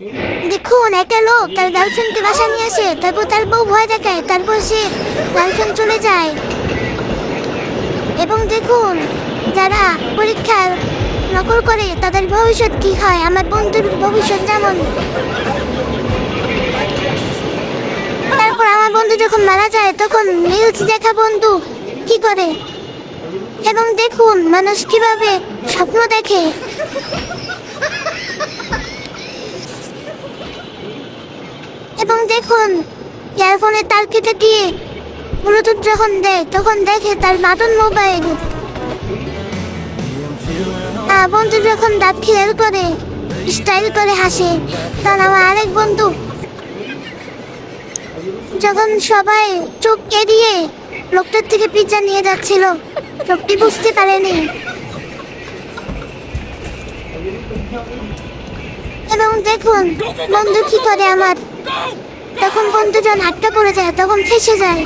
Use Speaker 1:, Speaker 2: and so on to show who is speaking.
Speaker 1: দেখুন, একটা লোক তার গার্লফ্রেন্ডকে বাসা নিয়ে আসে, তারপর তার বউ ভয় দেখায়, তারপর সে গার্লফ্রেন্ড চলে যায়। এবং দেখুন, যারা পরীক্ষার নকল করে তাদের ভবিষ্যৎ কি হয়। আমার বন্ধুর ভবিষ্যৎ যেমন। তারপর আমার বন্ধু যখন মারা যায় তখন রিলস দেখা বন্ধু কি করে। এবং দেখুন, মানুষ কিভাবে স্বপ্ন দেখে। এবং দেখুন, ইয়ারফোনে তার কেটে দিয়ে ব্লুটুথ যখন দেয় তখন দেখে তার বাটন মোবাইল। বন্ধু যখন দাঁত ক্লিয়ার করে স্টাইল করে হাসে। তখন আমার আরেক বন্ধু যখন সবাই চোখ এড়িয়ে লোকটার থেকে পিজ্জা নিয়ে যাচ্ছিল, লোকটি বুঝতে পারেনি। এবং দেখুন বন্ধু কি করে আমার, তখন বন্ধু যখন হাতটা পড়ে যায় তখন ফেসে যায়।